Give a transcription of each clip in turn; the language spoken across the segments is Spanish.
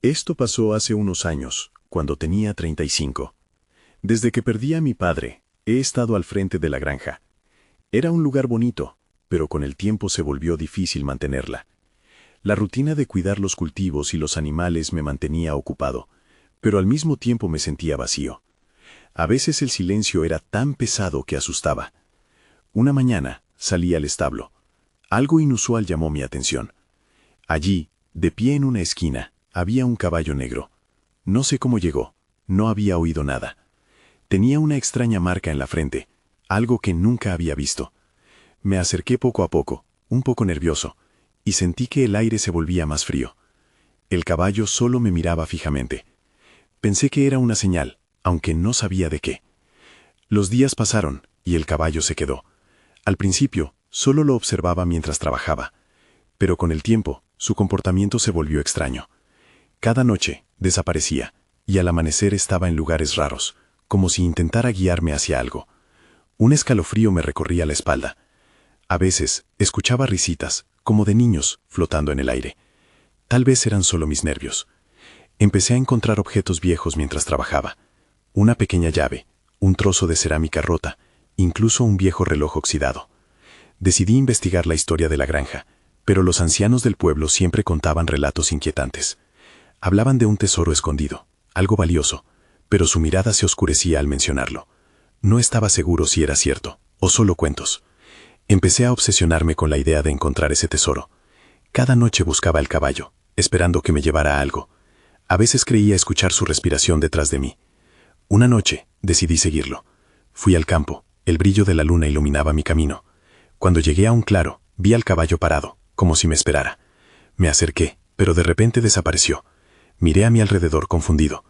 Esto pasó hace unos años, cuando tenía 35. Desde que perdí a mi padre, he estado al frente de la granja. Era un lugar bonito, pero con el tiempo se volvió difícil mantenerla. La rutina de cuidar los cultivos y los animales me mantenía ocupado, pero al mismo tiempo me sentía vacío. A veces el silencio era tan pesado que asustaba. Una mañana salí al establo. Algo inusual llamó mi atención. Allí, de pie en una esquina, había un caballo negro. No sé cómo llegó, no había oído nada. Tenía una extraña marca en la frente, algo que nunca había visto. Me acerqué poco a poco, un poco nervioso, y sentí que el aire se volvía más frío. El caballo solo me miraba fijamente. Pensé que era una señal, aunque no sabía de qué. Los días pasaron, y el caballo se quedó. Al principio, solo lo observaba mientras trabajaba, pero con el tiempo, su comportamiento se volvió extraño. Cada noche, desaparecía, y al amanecer estaba en lugares raros, como si intentara guiarme hacia algo. Un escalofrío me recorría la espalda. A veces, escuchaba risitas, como de niños, flotando en el aire. Tal vez eran solo mis nervios. Empecé a encontrar objetos viejos mientras trabajaba. Una pequeña llave, un trozo de cerámica rota, incluso un viejo reloj oxidado. Decidí investigar la historia de la granja, pero los ancianos del pueblo siempre contaban relatos inquietantes. Hablaban de un tesoro escondido, algo valioso, pero su mirada se oscurecía al mencionarlo. No estaba seguro si era cierto, o solo cuentos. Empecé a obsesionarme con la idea de encontrar ese tesoro. Cada noche buscaba el caballo, esperando que me llevara a algo. A veces creía escuchar su respiración detrás de mí. Una noche, decidí seguirlo. Fui al campo, el brillo de la luna iluminaba mi camino. Cuando llegué a un claro, vi al caballo parado, como si me esperara. Me acerqué, pero de repente desapareció. Miré a mi alrededor confundido.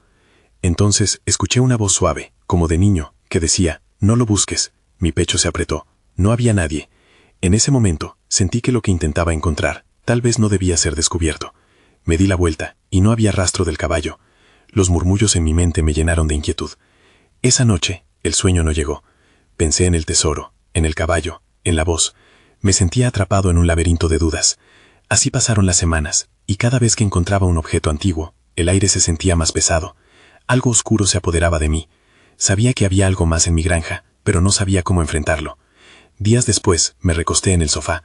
Entonces escuché una voz suave, como de niño, que decía, «No lo busques». Mi pecho se apretó. No había nadie. En ese momento, sentí que lo que intentaba encontrar, tal vez no debía ser descubierto. Me di la vuelta, y no había rastro del caballo. Los murmullos en mi mente me llenaron de inquietud. Esa noche, el sueño no llegó. Pensé en el tesoro, en el caballo, en la voz. Me sentía atrapado en un laberinto de dudas. Así pasaron las semanas, y cada vez que encontraba un objeto antiguo, el aire se sentía más pesado. Algo oscuro se apoderaba de mí. Sabía que había algo más en mi granja, pero no sabía cómo enfrentarlo. Días después, me recosté en el sofá.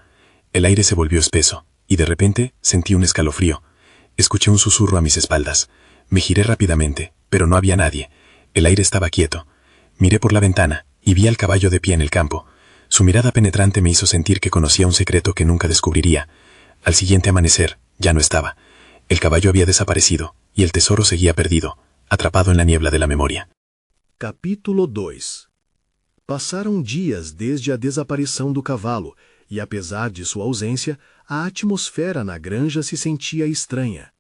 El aire se volvió espeso, y de repente sentí un escalofrío. Escuché un susurro a mis espaldas. Me giré rápidamente, pero no había nadie. El aire estaba quieto. Miré por la ventana, y vi al caballo de pie en el campo. Su mirada penetrante me hizo sentir que conocía un secreto que nunca descubriría. Al siguiente amanecer, ya no estaba. El caballo había desaparecido, y el tesoro seguía perdido, atrapado en la niebla de la memoria. Capítulo 2. Passaram dias desde a desaparição do cavalo, e apesar de sua ausência, a atmosfera na granja se sentia estranha.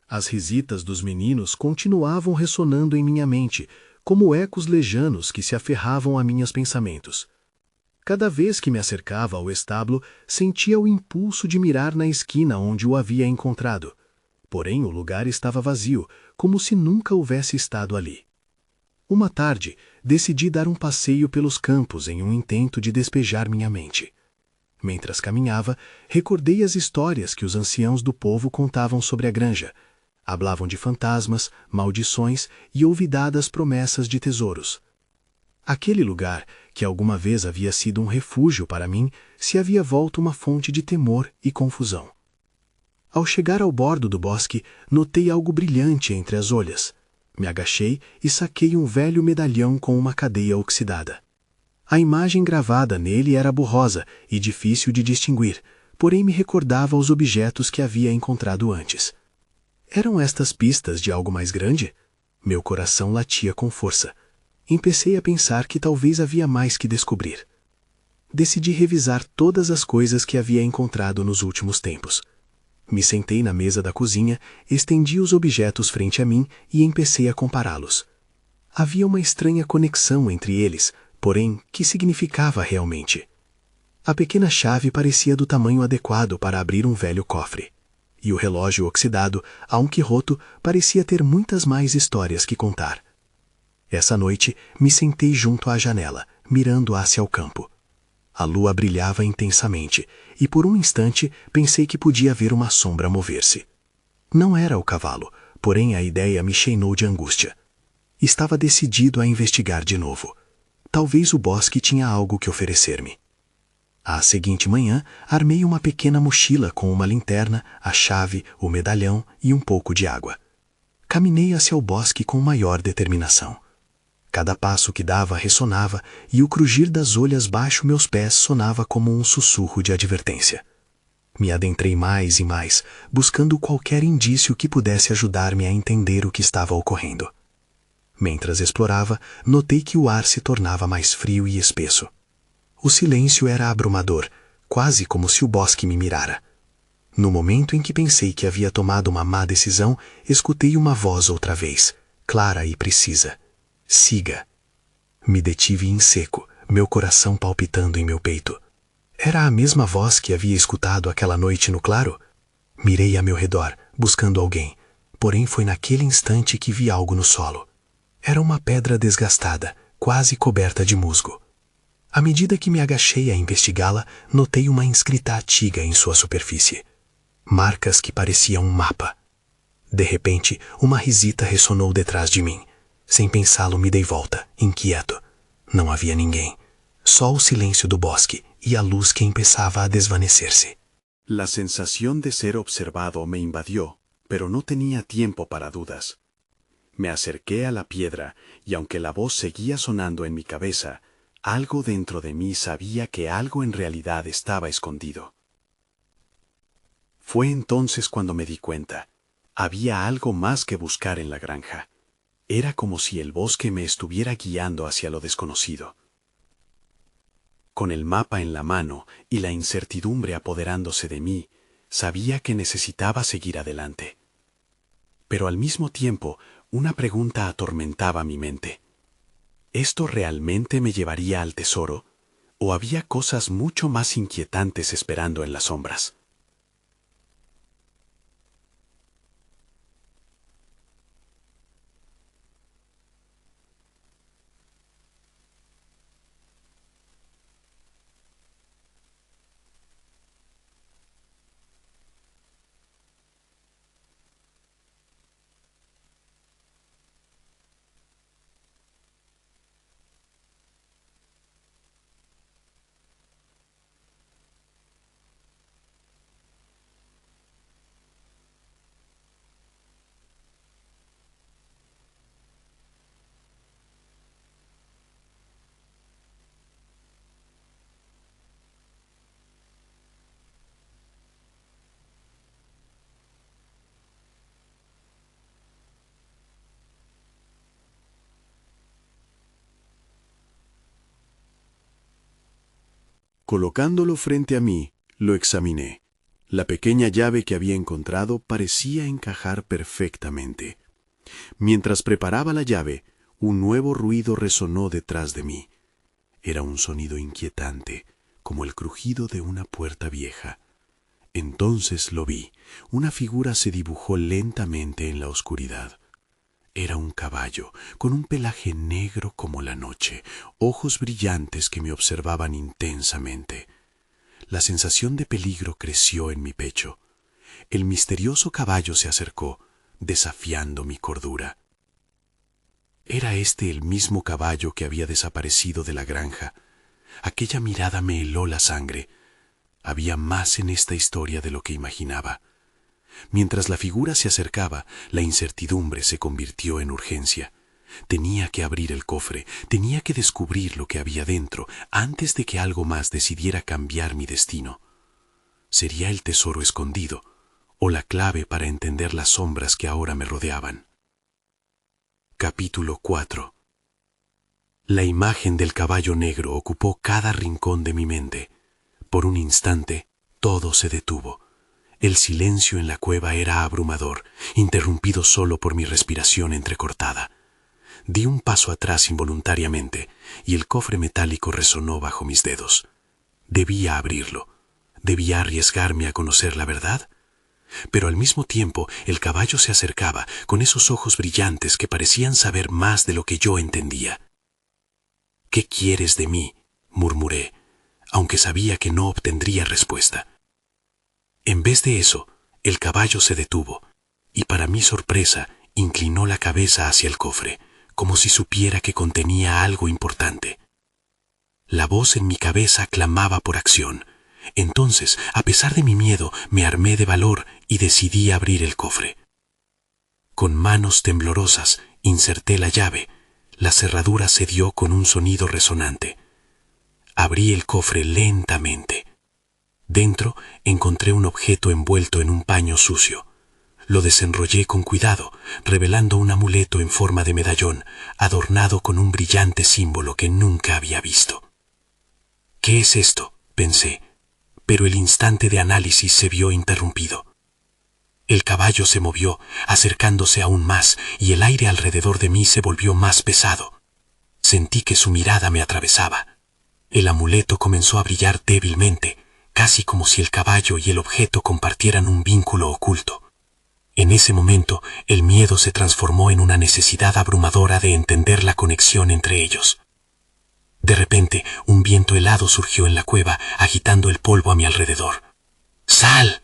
As risitas dos meninos continuavam ressonando em minha mente, como ecos lejanos que se aferravam a meus pensamentos. Cada vez que me acercava ao estábulo, sentia o impulso de mirar na esquina onde o havia encontrado. Porém, o lugar estava vazio, como se nunca houvesse estado ali. Uma tarde, decidi dar um passeio pelos campos em um intento de despejar minha mente. Mentras caminhava, recordei as histórias que os anciãos do povo contavam sobre a granja. Hablavam de fantasmas, maldições e olvidadas promessas de tesouros. Aquele lugar, que alguma vez havia sido um refúgio para mim, se havia volto uma fonte de temor e confusão. Ao chegar ao bordo do bosque, notei algo brilhante entre as olhas. Me agachei e saquei um velho medalhão com uma cadeia oxidada. A imagem gravada nele era borrosa e difícil de distinguir, porém me recordava os objetos que havia encontrado antes. Eram estas pistas de algo mais grande? Meu coração latia com força. Empecei a pensar que talvez havia mais que descobrir. Decidi revisar todas as coisas que havia encontrado nos últimos tempos. Me sentei na mesa da cozinha, estendi os objetos frente a mim e empecei a compará-los. Havia uma estranha conexão entre eles, porém, que significava realmente? A pequena chave parecia do tamanho adequado para abrir um velho cofre. E o relógio oxidado, aunque roto, parecia ter muitas mais histórias que contar. Essa noite, me sentei junto à janela, mirando hacia o campo. A lua brilhava intensamente, e por um instante pensei que podia ver uma sombra mover-se. Não era o cavalo, porém a ideia me cheinou de angústia. Estava decidido a investigar de novo. Talvez o bosque tinha algo que oferecer-me. À seguinte manhã, armei uma pequena mochila com uma linterna, a chave, o medalhão e um pouco de água. Caminhei hacia o bosque com maior determinação. Cada passo que dava ressonava e o crugir das olhas baixo meus pés sonava como um sussurro de advertência. Me adentrei mais e mais, buscando qualquer indício que pudesse ajudar-me a entender o que estava ocorrendo. Mentras explorava, notei que o ar se tornava mais frio e espesso. O silêncio era abrumador, quase como se o bosque me mirara. No momento em que pensei que havia tomado uma má decisão, escutei uma voz outra vez, clara e precisa. Siga. Me detive em seco, meu coração palpitando em meu peito. Era a mesma voz que havia escutado aquela noite no claro? Mirei a meu redor, buscando alguém, porém foi naquele instante que vi algo no solo. Era uma pedra desgastada, quase coberta de musgo. À medida que me agachei a investigá-la, notei uma inscrita antiga em sua superfície. Marcas que pareciam um mapa. De repente, uma risita ressonou detrás de mim. Sem pensá-lo, me dei volta, inquieto. Não havia ninguém. Só o silêncio do bosque y a luz que empezaba a desvanecerse. La sensación de ser observado me invadió, pero no tenía tiempo para dudas. Me acerqué a la piedra y aunque la voz seguía sonando en mi cabeza, algo dentro de mí sabía que algo en realidad estaba escondido. Fue entonces cuando me di cuenta. Había algo más que buscar en la granja. Era como si el bosque me estuviera guiando hacia lo desconocido. Con el mapa en la mano y la incertidumbre apoderándose de mí, sabía que necesitaba seguir adelante. Pero al mismo tiempo, una pregunta atormentaba mi mente. ¿Esto realmente me llevaría al tesoro? ¿O había cosas mucho más inquietantes esperando en las sombras? Colocándolo frente a mí, lo examiné. La pequeña llave que había encontrado parecía encajar perfectamente. Mientras preparaba la llave, un nuevo ruido resonó detrás de mí. Era un sonido inquietante, como el crujido de una puerta vieja. Entonces lo vi. Una figura se dibujó lentamente en la oscuridad. Era un caballo, con un pelaje negro como la noche, ojos brillantes que me observaban intensamente. La sensación de peligro creció en mi pecho. El misterioso caballo se acercó, desafiando mi cordura. Era este el mismo caballo que había desaparecido de la granja. Aquella mirada me heló la sangre. Había más en esta historia de lo que imaginaba. Mientras la figura se acercaba, la incertidumbre se convirtió en urgencia. Tenía que abrir el cofre, tenía que descubrir lo que había dentro antes de que algo más decidiera cambiar mi destino. ¿Sería el tesoro escondido o la clave para entender las sombras que ahora me rodeaban? Capítulo 4. La imagen del caballo negro ocupó cada rincón de mi mente. Por un instante, todo se detuvo. El silencio en la cueva era abrumador, interrumpido solo por mi respiración entrecortada. Di un paso atrás involuntariamente y el cofre metálico resonó bajo mis dedos. Debía abrirlo. ¿Debía arriesgarme a conocer la verdad? Pero al mismo tiempo el caballo se acercaba con esos ojos brillantes que parecían saber más de lo que yo entendía. «¿Qué quieres de mí?», murmuré, aunque sabía que no obtendría respuesta. En vez de eso, el caballo se detuvo. y para mi sorpresa inclinó la cabeza hacia el cofre, como si supiera que contenía algo importante. La voz en mi cabeza clamaba por acción. Entonces, a pesar de mi miedo, me armé de valor y decidí abrir el cofre. Con manos temblorosas inserté la llave. La cerradura cedió con un sonido resonante. Abrí el cofre lentamente. Dentro encontré un objeto envuelto en un paño sucio. Lo desenrollé con cuidado, revelando un amuleto en forma de medallón, adornado con un brillante símbolo que nunca había visto. ¿Qué es esto?, pensé, pero el instante de análisis se vio interrumpido. El caballo se movió, acercándose aún más, y el aire alrededor de mí se volvió más pesado. Sentí que su mirada me atravesaba. El amuleto comenzó a brillar débilmente, casi como si el caballo y el objeto compartieran un vínculo oculto. En ese momento, el miedo se transformó en una necesidad abrumadora de entender la conexión entre ellos. De repente, un viento helado surgió en la cueva, agitando el polvo a mi alrededor. ¡Sal!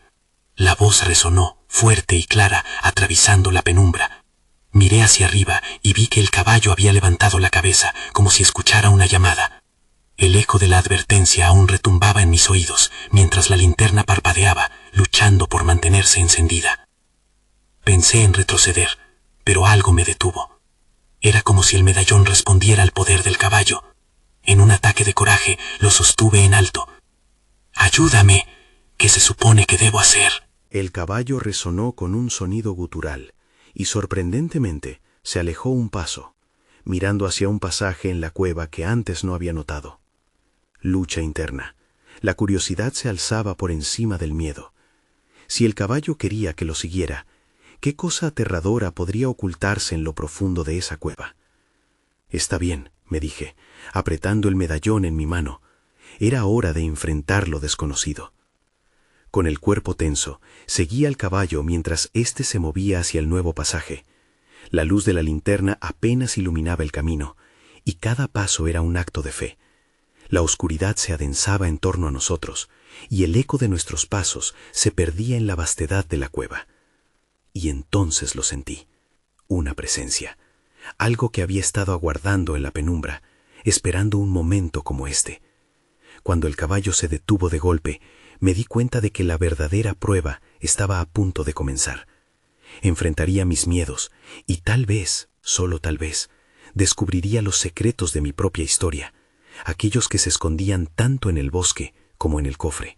La voz resonó, fuerte y clara, atravesando la penumbra. Miré hacia arriba y vi que el caballo había levantado la cabeza, como si escuchara una llamada. El eco de la advertencia aún retumbaba en mis oídos, mientras la linterna parpadeaba, luchando por mantenerse encendida. Pensé en retroceder, pero algo me detuvo. Era como si el medallón respondiera al poder del caballo. En un ataque de coraje, lo sostuve en alto. ¡Ayúdame! ¿Qué se supone que debo hacer? El caballo resonó con un sonido gutural, y sorprendentemente se alejó un paso, mirando hacia un pasaje en la cueva que antes no había notado. Lucha interna. La curiosidad se alzaba por encima del miedo. Si el caballo quería que lo siguiera, ¿qué cosa aterradora podría ocultarse en lo profundo de esa cueva? Está bien, me dije, apretando el medallón en mi mano. Era hora de enfrentar lo desconocido. Con el cuerpo tenso, seguí al caballo mientras éste se movía hacia el nuevo pasaje. La luz de la linterna apenas iluminaba el camino, y cada paso era un acto de fe. La oscuridad se adensaba en torno a nosotros, y el eco de nuestros pasos se perdía en la vastedad de la cueva. Y entonces lo sentí, una presencia, algo que había estado aguardando en la penumbra, esperando un momento como este. Cuando el caballo se detuvo de golpe, me di cuenta de que la verdadera prueba estaba a punto de comenzar. Enfrentaría mis miedos y tal vez, solo tal vez, descubriría los secretos de mi propia historia, aquellos que se escondían tanto en el bosque como en el cofre.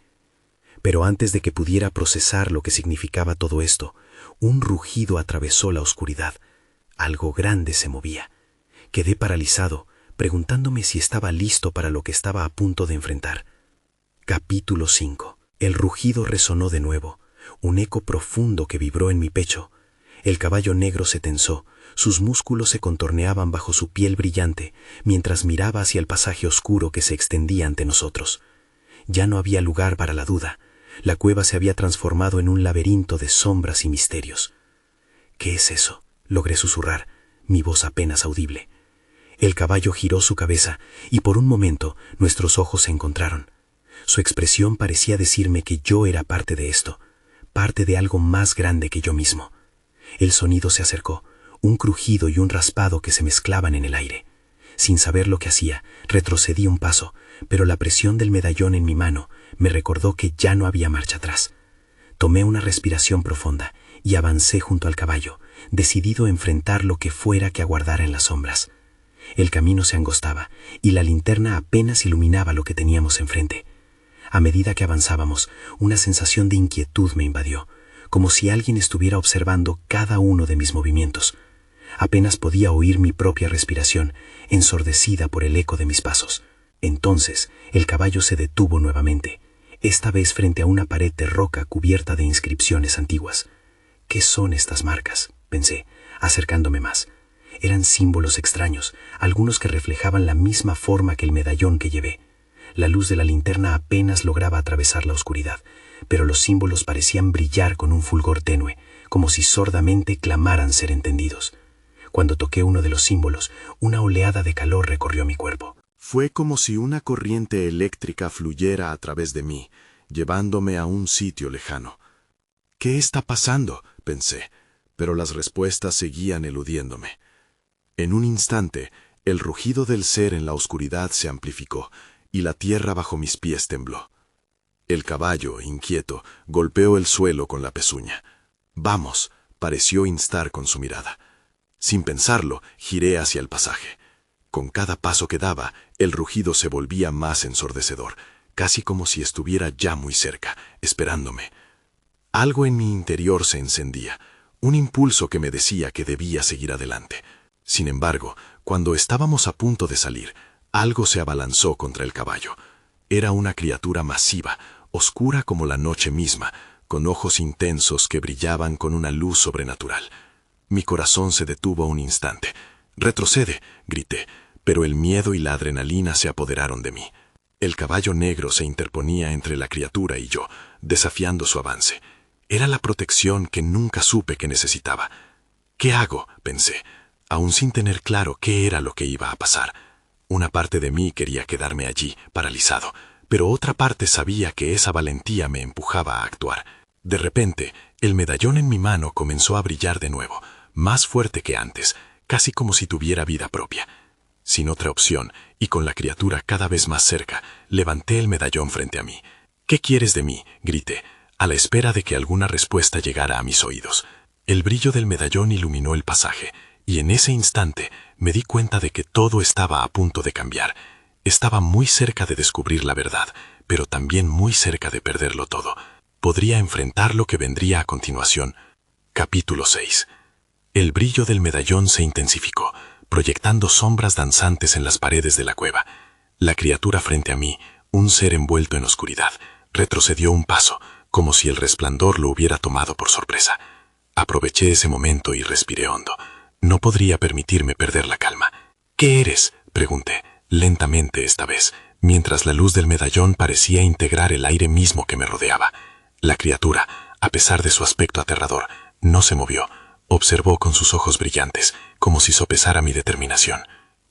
Pero antes de que pudiera procesar lo que significaba todo esto, un rugido atravesó la oscuridad. Algo grande se movía. Quedé paralizado, preguntándome si estaba listo para lo que estaba a punto de enfrentar. Capítulo 5. El rugido resonó de nuevo, un eco profundo que vibró en mi pecho. El caballo negro se tensó, sus músculos se contorneaban bajo su piel brillante, mientras miraba hacia el pasaje oscuro que se extendía ante nosotros. Ya no había lugar para la duda. La cueva se había transformado en un laberinto de sombras y misterios. ¿Qué es eso?, logré susurrar, mi voz apenas audible. El caballo giró su cabeza y por un momento nuestros ojos se encontraron. Su expresión parecía decirme que yo era parte de esto, parte de algo más grande que yo mismo. El sonido se acercó, un crujido y un raspado que se mezclaban en el aire. Sin saber lo que hacía, retrocedí un paso, pero la presión del medallón en mi mano me recordó que ya no había marcha atrás. Tomé una respiración profunda y avancé junto al caballo, decidido a enfrentar lo que fuera que aguardara en las sombras. El camino se angostaba y la linterna apenas iluminaba lo que teníamos enfrente. A medida que avanzábamos, una sensación de inquietud me invadió, como si alguien estuviera observando cada uno de mis movimientos. Apenas podía oír mi propia respiración, ensordecida por el eco de mis pasos. Entonces, el caballo se detuvo nuevamente, esta vez frente a una pared de roca cubierta de inscripciones antiguas. ¿Qué son estas marcas?, pensé, acercándome más. Eran símbolos extraños, algunos que reflejaban la misma forma que el medallón que llevé. La luz de la linterna apenas lograba atravesar la oscuridad, pero los símbolos parecían brillar con un fulgor tenue, como si sordamente clamaran ser entendidos. Cuando toqué uno de los símbolos, una oleada de calor recorrió mi cuerpo. Fue como si una corriente eléctrica fluyera a través de mí, llevándome a un sitio lejano. ¿Qué está pasando?, pensé, pero las respuestas seguían eludiéndome. En un instante, el rugido del ser en la oscuridad se amplificó y la tierra bajo mis pies tembló. El caballo, inquieto, golpeó el suelo con la pezuña. «Vamos», pareció instar con su mirada. Sin pensarlo, giré hacia el pasaje. Con cada paso que daba, el rugido se volvía más ensordecedor, casi como si estuviera ya muy cerca, esperándome. Algo en mi interior se encendía, un impulso que me decía que debía seguir adelante. Sin embargo, cuando estábamos a punto de salir, algo se abalanzó contra el caballo. Era una criatura masiva, oscura como la noche misma, con ojos intensos que brillaban con una luz sobrenatural. Mi corazón se detuvo un instante. «¡Retrocede!», grité, pero el miedo y la adrenalina se apoderaron de mí. El caballo negro se interponía entre la criatura y yo, desafiando su avance. Era la protección que nunca supe que necesitaba. «¿Qué hago?», pensé, aún sin tener claro qué era lo que iba a pasar. Una parte de mí quería quedarme allí, paralizado, pero otra parte sabía que esa valentía me empujaba a actuar. De repente, el medallón en mi mano comenzó a brillar de nuevo, más fuerte que antes, casi como si tuviera vida propia. Sin otra opción, y con la criatura cada vez más cerca, levanté el medallón frente a mí. «¿Qué quieres de mí?», grité, a la espera de que alguna respuesta llegara a mis oídos. El brillo del medallón iluminó el pasaje, y en ese instante me di cuenta de que todo estaba a punto de cambiar. Estaba muy cerca de descubrir la verdad, pero también muy cerca de perderlo todo. Podría enfrentar lo que vendría a continuación. Capítulo 6. El brillo del medallón se intensificó, proyectando sombras danzantes en las paredes de la cueva. La criatura frente a mí, un ser envuelto en oscuridad, retrocedió un paso, como si el resplandor lo hubiera tomado por sorpresa. Aproveché ese momento y respiré hondo. No podría permitirme perder la calma. «¿Qué eres?», pregunté, lentamente esta vez, mientras la luz del medallón parecía integrar el aire mismo que me rodeaba. La criatura, a pesar de su aspecto aterrador, no se movió. Observó con sus ojos brillantes, como si sopesara mi determinación.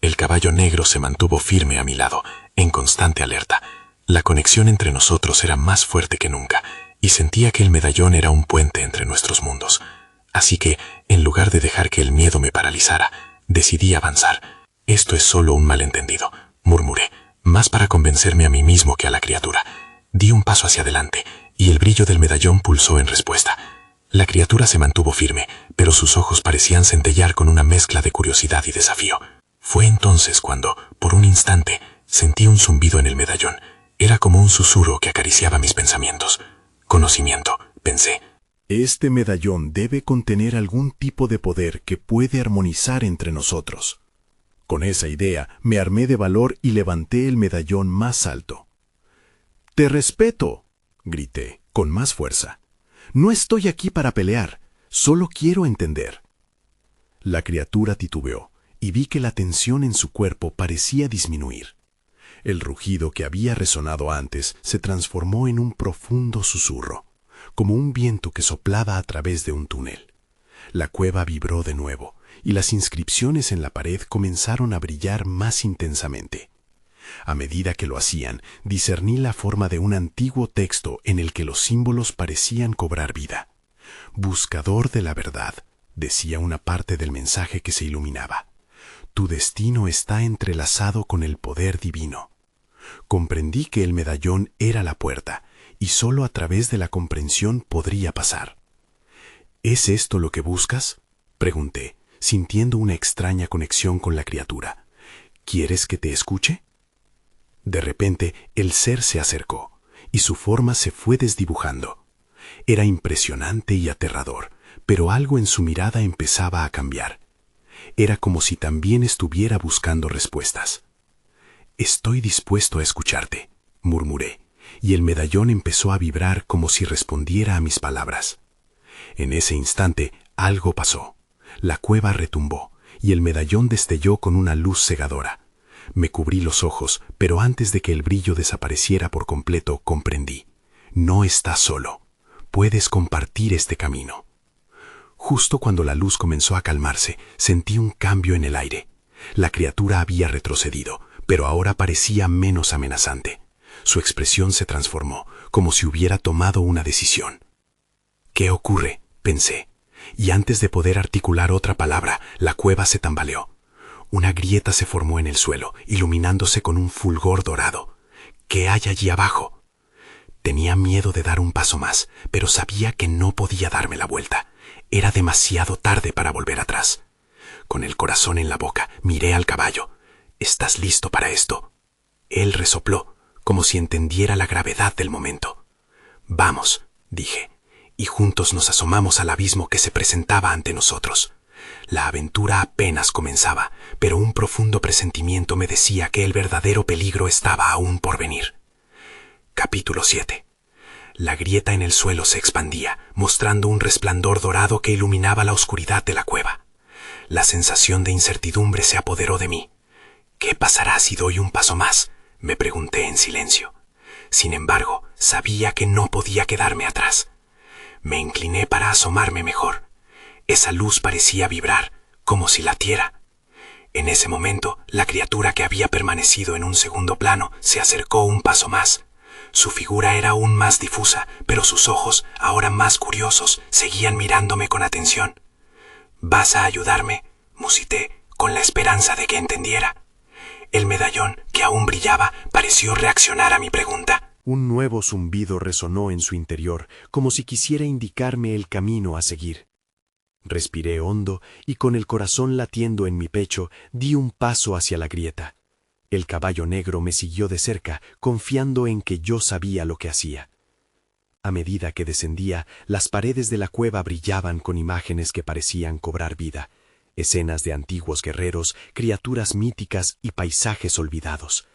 El caballo negro se mantuvo firme a mi lado, en constante alerta. La conexión entre nosotros era más fuerte que nunca, y sentía que el medallón era un puente entre nuestros mundos. Así que, en lugar de dejar que el miedo me paralizara, decidí avanzar. «Esto es solo un malentendido», murmuré, más para convencerme a mí mismo que a la criatura. Di un paso hacia adelante, y el brillo del medallón pulsó en respuesta. La criatura se mantuvo firme, pero sus ojos parecían centellar con una mezcla de curiosidad y desafío. Fue entonces cuando, por un instante, sentí un zumbido en el medallón. Era como un susurro que acariciaba mis pensamientos. «Conocimiento», pensé. Este medallón debe contener algún tipo de poder que puede armonizar entre nosotros. Con esa idea, me armé de valor y levanté el medallón más alto. «¡Te respeto!», grité, con más fuerza. «No estoy aquí para pelear, solo quiero entender». La criatura titubeó, y vi que la tensión en su cuerpo parecía disminuir. El rugido que había resonado antes se transformó en un profundo susurro, como un viento que soplaba a través de un túnel. La cueva vibró de nuevo, y las inscripciones en la pared comenzaron a brillar más intensamente. A medida que lo hacían, discerní la forma de un antiguo texto en el que los símbolos parecían cobrar vida. «Buscador de la verdad», decía una parte del mensaje que se iluminaba. «Tu destino está entrelazado con el poder divino». Comprendí que el medallón era la puerta, y solo a través de la comprensión podría pasar. «¿Es esto lo que buscas?», pregunté, sintiendo una extraña conexión con la criatura. «¿Quieres que te escuche?». De repente, el ser se acercó, y su forma se fue desdibujando. Era impresionante y aterrador, pero algo en su mirada empezaba a cambiar. Era como si también estuviera buscando respuestas. «Estoy dispuesto a escucharte», murmuré, y el medallón empezó a vibrar como si respondiera a mis palabras. En ese instante, algo pasó. La cueva retumbó, y el medallón destelló con una luz cegadora. Me cubrí los ojos, pero antes de que el brillo desapareciera por completo, comprendí. No estás solo. Puedes compartir este camino. Justo cuando la luz comenzó a calmarse, sentí un cambio en el aire. La criatura había retrocedido, pero ahora parecía menos amenazante. Su expresión se transformó, como si hubiera tomado una decisión. «¿Qué ocurre?», pensé. y antes de poder articular otra palabra, la cueva se tambaleó. Una grieta se formó en el suelo, iluminándose con un fulgor dorado. ¿Qué hay allí abajo? Tenía miedo de dar un paso más, pero sabía que no podía darme la vuelta. Era demasiado tarde para volver atrás. Con el corazón en la boca, miré al caballo. ¿Estás listo para esto? Él resopló, como si entendiera la gravedad del momento. Vamos, dije, y juntos nos asomamos al abismo que se presentaba ante nosotros. La aventura apenas comenzaba, pero un profundo presentimiento me decía que el verdadero peligro estaba aún por venir. Capítulo 7. La grieta en el suelo se expandía, mostrando un resplandor dorado que iluminaba la oscuridad de la cueva. La sensación de incertidumbre se apoderó de mí. ¿Qué pasará si doy un paso más?, me pregunté en silencio. Sin embargo, sabía que no podía quedarme atrás. Me incliné para asomarme mejor. Esa luz parecía vibrar, como si latiera. En ese momento, la criatura que había permanecido en un segundo plano se acercó un paso más. Su figura era aún más difusa, pero sus ojos, ahora más curiosos, seguían mirándome con atención. «¿Vas a ayudarme?», musité, con la esperanza de que entendiera. El medallón, que aún brillaba, pareció reaccionar a mi pregunta. Un nuevo zumbido resonó en su interior, como si quisiera indicarme el camino a seguir. Respiré hondo y con el corazón latiendo en mi pecho, di un paso hacia la grieta. El caballo negro me siguió de cerca, confiando en que yo sabía lo que hacía. A medida que descendía, las paredes de la cueva brillaban con imágenes que parecían cobrar vida. Escenas de antiguos guerreros, criaturas míticas y paisajes olvidados.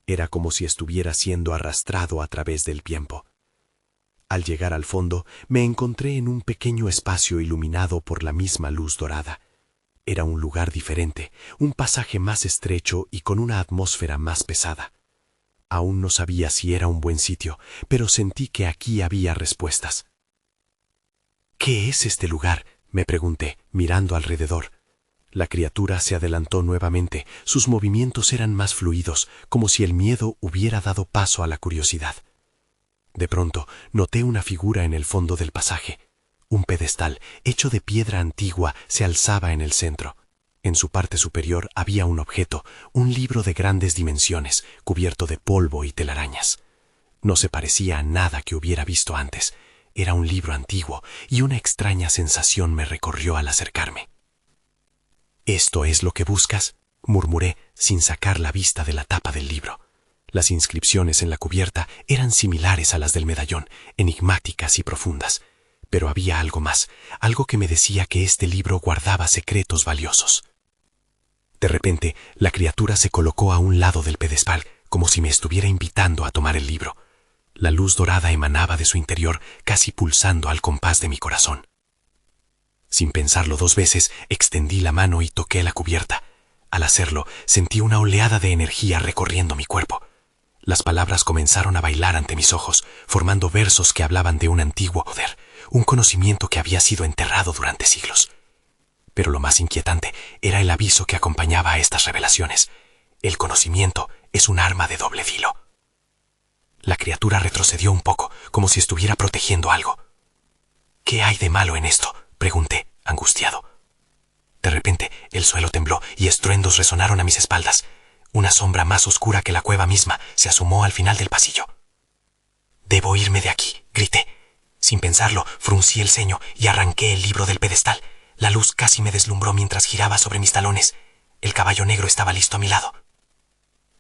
Era como si estuviera siendo arrastrado a través del tiempo. Al llegar al fondo, me encontré en un pequeño espacio iluminado por la misma luz dorada. Era un lugar diferente, un pasaje más estrecho y con una atmósfera más pesada. Aún no sabía si era un buen sitio, pero sentí que aquí había respuestas. «¿Qué es este lugar?», me pregunté, mirando alrededor. La criatura se adelantó nuevamente, sus movimientos eran más fluidos, como si el miedo hubiera dado paso a la curiosidad. De pronto, noté una figura en el fondo del pasaje. Un pedestal, hecho de piedra antigua, se alzaba en el centro. En su parte superior había un objeto, un libro de grandes dimensiones, cubierto de polvo y telarañas. No se parecía a nada que hubiera visto antes. Era un libro antiguo, y una extraña sensación me recorrió al acercarme. «¿Esto es lo que buscas?», murmuré, sin sacar la vista de la tapa del libro. Las inscripciones en la cubierta eran similares a las del medallón, enigmáticas y profundas. Pero había algo más, algo que me decía que este libro guardaba secretos valiosos. De repente, la criatura se colocó a un lado del pedestal, como si me estuviera invitando a tomar el libro. La luz dorada emanaba de su interior, casi pulsando al compás de mi corazón. Sin pensarlo 2 veces, extendí la mano y toqué la cubierta. Al hacerlo, sentí una oleada de energía recorriendo mi cuerpo. Las palabras comenzaron a bailar ante mis ojos, formando versos que hablaban de un antiguo poder, un conocimiento que había sido enterrado durante siglos. Pero lo más inquietante era el aviso que acompañaba a estas revelaciones. El conocimiento es un arma de doble filo. La criatura retrocedió un poco, como si estuviera protegiendo algo. «¿Qué hay de malo en esto?», pregunté, angustiado. De repente, el suelo tembló y estruendos resonaron a mis espaldas. Una sombra más oscura que la cueva misma se asomó al final del pasillo. «Debo irme de aquí», grité. Sin pensarlo, fruncí el ceño y arranqué el libro del pedestal. La luz casi me deslumbró mientras giraba sobre mis talones. El caballo negro estaba listo a mi lado.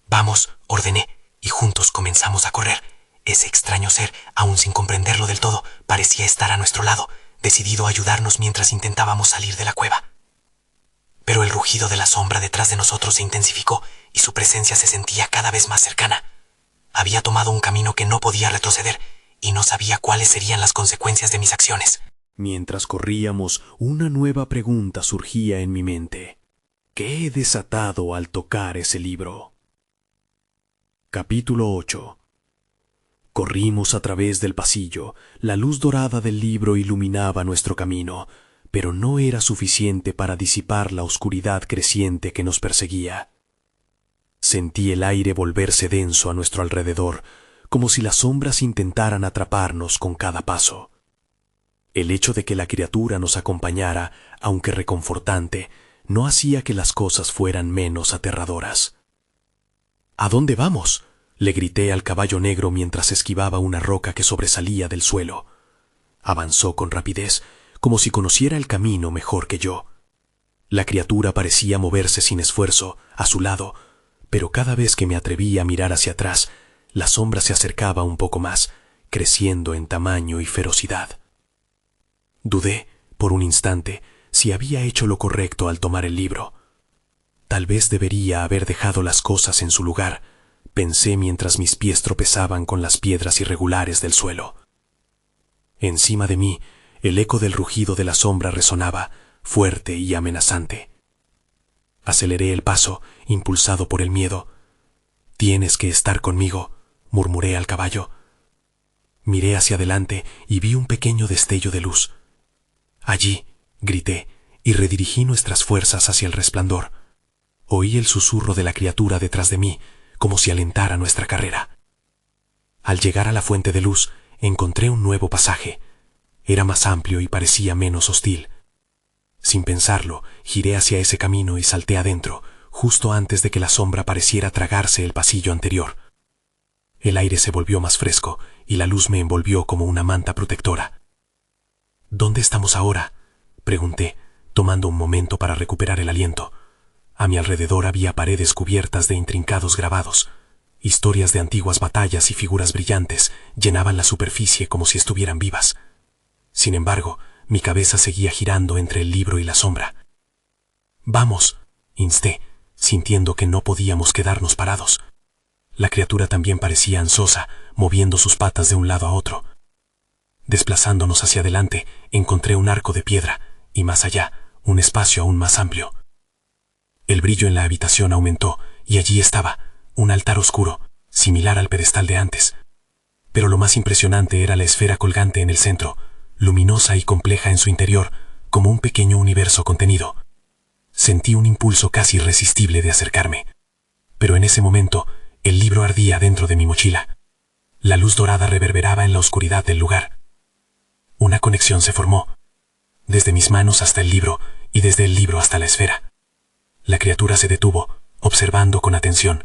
«Vamos», ordené, y juntos comenzamos a correr. Ese extraño ser, aún sin comprenderlo del todo, parecía estar a nuestro lado, decidido a ayudarnos mientras intentábamos salir de la cueva. Pero el rugido de la sombra detrás de nosotros se intensificó y su presencia se sentía cada vez más cercana. Había tomado un camino que no podía retroceder y no sabía cuáles serían las consecuencias de mis acciones. Mientras corríamos, una nueva pregunta surgía en mi mente. ¿Qué he desatado al tocar ese libro? Capítulo 8. Corrimos a través del pasillo. La luz dorada del libro iluminaba nuestro camino, pero no era suficiente para disipar la oscuridad creciente que nos perseguía. Sentí el aire volverse denso a nuestro alrededor, como si las sombras intentaran atraparnos con cada paso. El hecho de que la criatura nos acompañara, aunque reconfortante, no hacía que las cosas fueran menos aterradoras. ¿A dónde vamos?, le grité al caballo negro mientras esquivaba una roca que sobresalía del suelo. Avanzó con rapidez, como si conociera el camino mejor que yo. La criatura parecía moverse sin esfuerzo, a su lado, pero cada vez que me atreví a mirar hacia atrás, la sombra se acercaba un poco más, creciendo en tamaño y ferocidad. Dudé, por un instante, si había hecho lo correcto al tomar el libro. Tal vez debería haber dejado las cosas en su lugar, pensé mientras mis pies tropezaban con las piedras irregulares del suelo. Encima de mí, el eco del rugido de la sombra resonaba, fuerte y amenazante. Aceleré el paso, impulsado por el miedo. «Tienes que estar conmigo», murmuré al caballo. Miré hacia adelante y vi un pequeño destello de luz. «Allí», grité, y redirigí nuestras fuerzas hacia el resplandor. Oí el susurro de la criatura detrás de mí, como si alentara nuestra carrera. Al llegar a la fuente de luz, encontré un nuevo pasaje. Era más amplio y parecía menos hostil. Sin pensarlo, giré hacia ese camino y salté adentro, justo antes de que la sombra pareciera tragarse el pasillo anterior. El aire se volvió más fresco y la luz me envolvió como una manta protectora. «¿Dónde estamos ahora?», pregunté, tomando un momento para recuperar el aliento. A mi alrededor había paredes cubiertas de intrincados grabados. Historias de antiguas batallas y figuras brillantes llenaban la superficie como si estuvieran vivas. Sin embargo, mi cabeza seguía girando entre el libro y la sombra. «Vamos», insté, sintiendo que no podíamos quedarnos parados. La criatura también parecía ansiosa, moviendo sus patas de un lado a otro. Desplazándonos hacia adelante, encontré un arco de piedra, y más allá, un espacio aún más amplio. El brillo en la habitación aumentó, y allí estaba, un altar oscuro, similar al pedestal de antes. Pero lo más impresionante era la esfera colgante en el centro, luminosa y compleja en su interior, como un pequeño universo contenido. Sentí un impulso casi irresistible de acercarme. Pero en ese momento, el libro ardía dentro de mi mochila. La luz dorada reverberaba en la oscuridad del lugar. Una conexión se formó, desde mis manos hasta el libro y desde el libro hasta la esfera. La criatura se detuvo, observando con atención.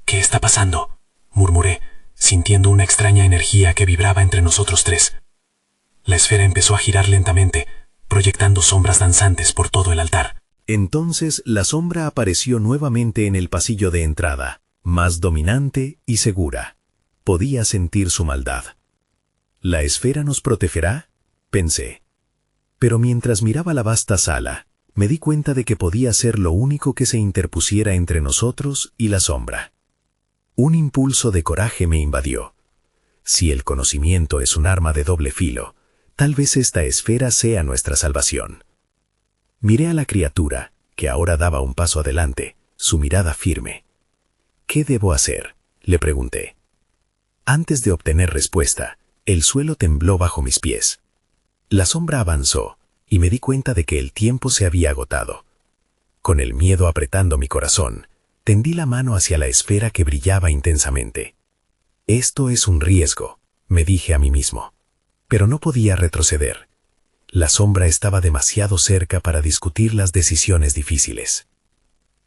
«¿Qué está pasando?», murmuré, sintiendo una extraña energía que vibraba entre nosotros tres. La esfera empezó a girar lentamente, proyectando sombras danzantes por todo el altar. Entonces la sombra apareció nuevamente en el pasillo de entrada, más dominante y segura. Podía sentir su maldad. ¿La esfera nos protegerá?, pensé. Pero mientras miraba la vasta sala, me di cuenta de que podía ser lo único que se interpusiera entre nosotros y la sombra. Un impulso de coraje me invadió. Si el conocimiento es un arma de doble filo, tal vez esta esfera sea nuestra salvación. Miré a la criatura, que ahora daba un paso adelante, su mirada firme. «¿Qué debo hacer?», le pregunté. Antes de obtener respuesta, el suelo tembló bajo mis pies. La sombra avanzó, y me di cuenta de que el tiempo se había agotado. Con el miedo apretando mi corazón, tendí la mano hacia la esfera que brillaba intensamente. «Esto es un riesgo», me dije a mí mismo. Pero no podía retroceder. La sombra estaba demasiado cerca para discutir las decisiones difíciles.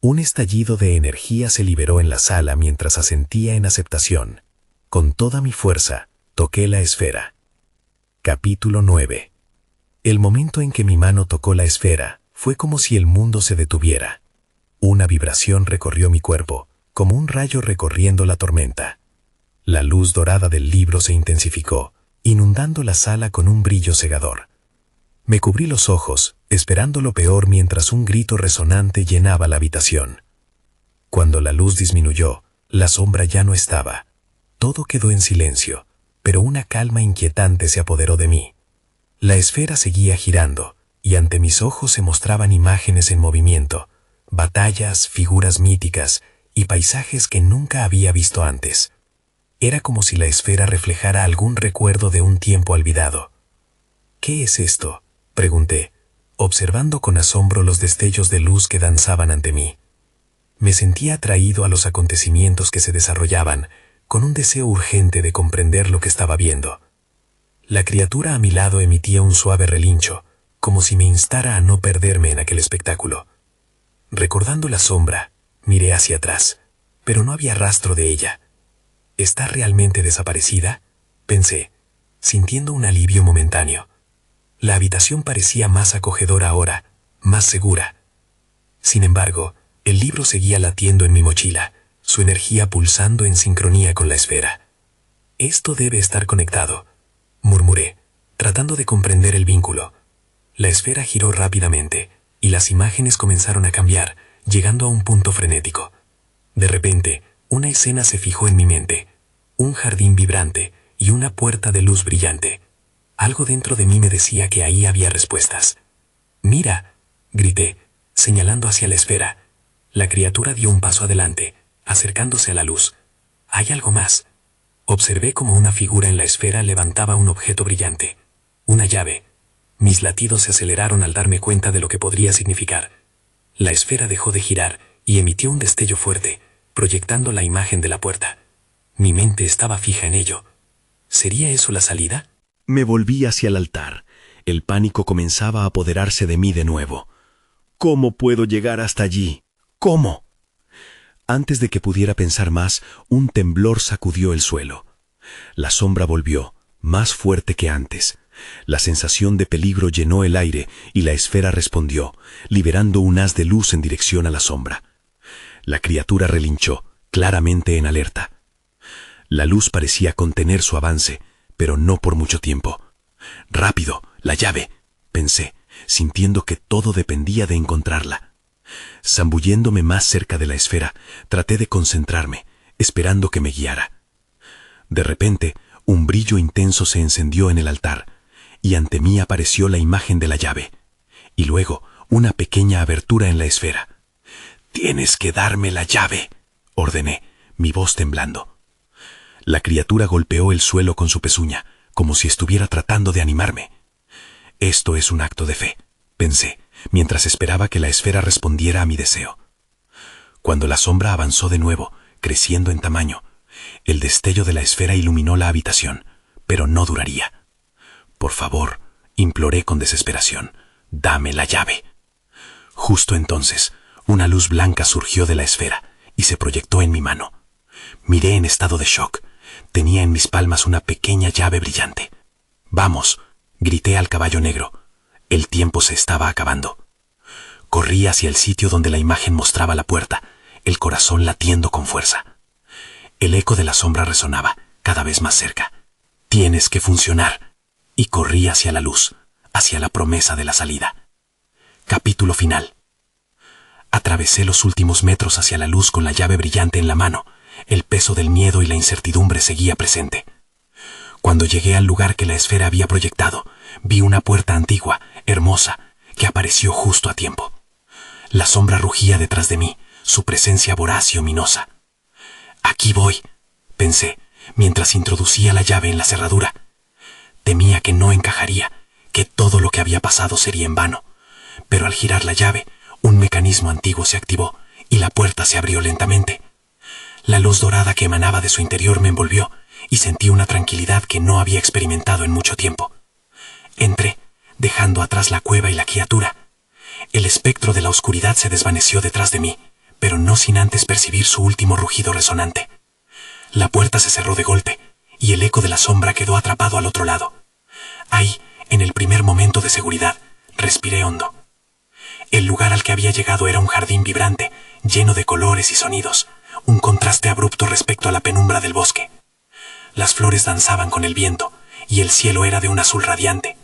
Un estallido de energía se liberó en la sala mientras asentía en aceptación. Con toda mi fuerza, toqué la esfera. Capítulo 9. El momento en que mi mano tocó la esfera, fue como si el mundo se detuviera. Una vibración recorrió mi cuerpo, como un rayo recorriendo la tormenta. La luz dorada del libro se intensificó, inundando la sala con un brillo cegador. Me cubrí los ojos, esperando lo peor mientras un grito resonante llenaba la habitación. Cuando la luz disminuyó, la sombra ya no estaba. Todo quedó en silencio, pero una calma inquietante se apoderó de mí. La esfera seguía girando, y ante mis ojos se mostraban imágenes en movimiento, batallas, figuras míticas y paisajes que nunca había visto antes. Era como si la esfera reflejara algún recuerdo de un tiempo olvidado. «¿Qué es esto?», pregunté, observando con asombro los destellos de luz que danzaban ante mí. Me sentía atraído a los acontecimientos que se desarrollaban, con un deseo urgente de comprender lo que estaba viendo. La criatura a mi lado emitía un suave relincho, como si me instara a no perderme en aquel espectáculo. Recordando la sombra, miré hacia atrás, pero no había rastro de ella. ¿Está realmente desaparecida?, pensé, sintiendo un alivio momentáneo. La habitación parecía más acogedora ahora, más segura. Sin embargo, el libro seguía latiendo en mi mochila, su energía pulsando en sincronía con la esfera. «Esto debe estar conectado», murmuré, tratando de comprender el vínculo. La esfera giró rápidamente, y las imágenes comenzaron a cambiar, llegando a un punto frenético. De repente, una escena se fijó en mi mente. Un jardín vibrante y una puerta de luz brillante. Algo dentro de mí me decía que ahí había respuestas. «Mira», grité, señalando hacia la esfera. La criatura dio un paso adelante, acercándose a la luz. «Hay algo más». Observé como una figura en la esfera levantaba un objeto brillante. Una llave. Mis latidos se aceleraron al darme cuenta de lo que podría significar. La esfera dejó de girar y emitió un destello fuerte, proyectando la imagen de la puerta. Mi mente estaba fija en ello. ¿Sería eso la salida? Me volví hacia el altar. El pánico comenzaba a apoderarse de mí de nuevo. ¿Cómo puedo llegar hasta allí? ¿Cómo? Antes de que pudiera pensar más, un temblor sacudió el suelo. La sombra volvió, más fuerte que antes. La sensación de peligro llenó el aire y la esfera respondió, liberando un haz de luz en dirección a la sombra. La criatura relinchó, claramente en alerta. La luz parecía contener su avance, pero no por mucho tiempo. «Rápido, la llave», pensé, sintiendo que todo dependía de encontrarla. Zambulléndome más cerca de la esfera, traté de concentrarme, esperando que me guiara. De repente, un brillo intenso se encendió en el altar, y ante mí apareció la imagen de la llave, y luego una pequeña abertura en la esfera. «Tienes que darme la llave», ordené, mi voz temblando. La criatura golpeó el suelo con su pezuña, como si estuviera tratando de animarme. «Esto es un acto de fe», pensé, mientras esperaba que la esfera respondiera a mi deseo. Cuando la sombra avanzó de nuevo, creciendo en tamaño, el destello de la esfera iluminó la habitación, pero no duraría. «Por favor», imploré con desesperación, «dame la llave». Justo entonces, una luz blanca surgió de la esfera y se proyectó en mi mano. Miré en estado de shock. Tenía en mis palmas una pequeña llave brillante. «Vamos», grité al caballo negro. El tiempo se estaba acabando. Corrí hacia el sitio donde la imagen mostraba la puerta, el corazón latiendo con fuerza. El eco de la sombra resonaba, cada vez más cerca. «Tienes que funcionar». Y corrí hacia la luz, hacia la promesa de la salida. Capítulo final. Atravesé los últimos metros hacia la luz con la llave brillante en la mano. El peso del miedo y la incertidumbre seguía presente. Cuando llegué al lugar que la esfera había proyectado, vi una puerta antigua, hermosa, que apareció justo a tiempo. La sombra rugía detrás de mí, su presencia voraz y ominosa. «Aquí voy», pensé, mientras introducía la llave en la cerradura. Temía que no encajaría, que todo lo que había pasado sería en vano. Pero al girar la llave, un mecanismo antiguo se activó y la puerta se abrió lentamente. La luz dorada que emanaba de su interior me envolvió y sentí una tranquilidad que no había experimentado en mucho tiempo. Entré, dejando atrás la cueva y la criatura. El espectro de la oscuridad se desvaneció detrás de mí, pero no sin antes percibir su último rugido resonante. La puerta se cerró de golpe, y el eco de la sombra quedó atrapado al otro lado. Ahí, en el primer momento de seguridad, respiré hondo. El lugar al que había llegado era un jardín vibrante, lleno de colores y sonidos, un contraste abrupto respecto a la penumbra del bosque. Las flores danzaban con el viento, y el cielo era de un azul radiante.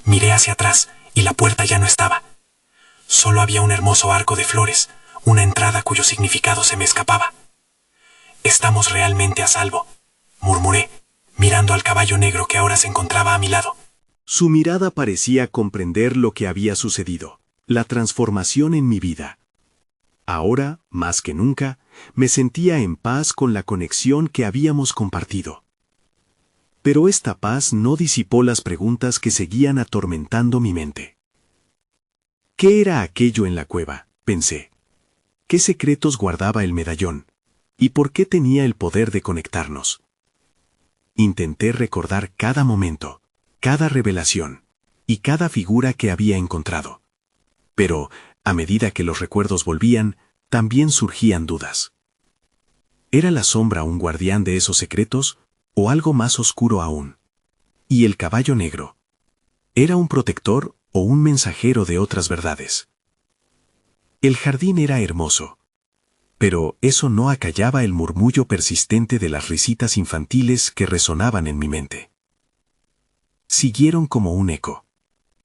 Miré hacia atrás, y la puerta ya no estaba. Solo había un hermoso arco de flores, una entrada cuyo significado se me escapaba. «Estamos realmente a salvo», murmuré, mirando al caballo negro que ahora se encontraba a mi lado. Su mirada parecía comprender lo que había sucedido, la transformación en mi vida. Ahora, más que nunca, me sentía en paz con la conexión que habíamos compartido. Pero esta paz no disipó las preguntas que seguían atormentando mi mente. ¿Qué era aquello en la cueva?, pensé. ¿Qué secretos guardaba el medallón? ¿Y por qué tenía el poder de conectarnos? Intenté recordar cada momento, cada revelación y cada figura que había encontrado. Pero, a medida que los recuerdos volvían, también surgían dudas. ¿Era la sombra un guardián de esos secretos o algo más oscuro aún? ¿Y el caballo negro? ¿Era un protector o un mensajero de otras verdades? El jardín era hermoso, pero eso no acallaba el murmullo persistente de las risitas infantiles que resonaban en mi mente. Siguieron como un eco,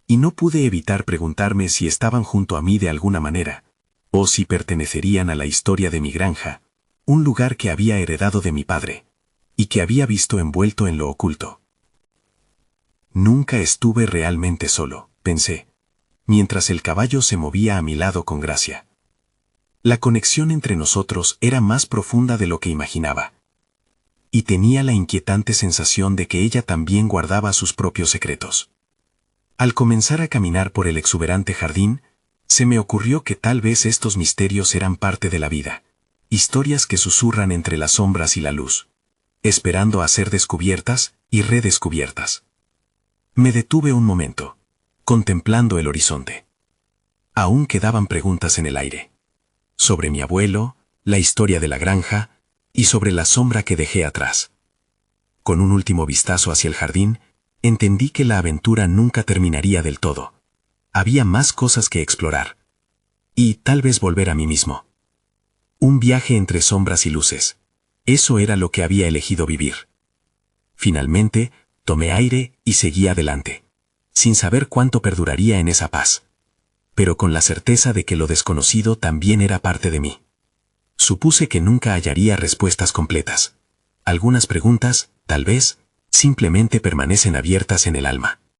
y no pude evitar preguntarme si estaban junto a mí de alguna manera, o si pertenecerían a la historia de mi granja, un lugar que había heredado de mi padre, y que había visto envuelto en lo oculto. Nunca estuve realmente solo, pensé, mientras el caballo se movía a mi lado con gracia. La conexión entre nosotros era más profunda de lo que imaginaba. Y tenía la inquietante sensación de que ella también guardaba sus propios secretos. Al comenzar a caminar por el exuberante jardín, se me ocurrió que tal vez estos misterios eran parte de la vida, historias que susurran entre las sombras y la luz, esperando a ser descubiertas y redescubiertas. Me detuve un momento, contemplando el horizonte. Aún quedaban preguntas en el aire. Sobre mi abuelo, la historia de la granja y sobre la sombra que dejé atrás. Con un último vistazo hacia el jardín, entendí que la aventura nunca terminaría del todo. Había más cosas que explorar. Y tal vez volver a mí mismo. Un viaje entre sombras y luces. Eso era lo que había elegido vivir. Finalmente, tomé aire y seguí adelante, sin saber cuánto perduraría en esa paz, pero con la certeza de que lo desconocido también era parte de mí. Supuse que nunca hallaría respuestas completas. Algunas preguntas, tal vez, simplemente permanecen abiertas en el alma.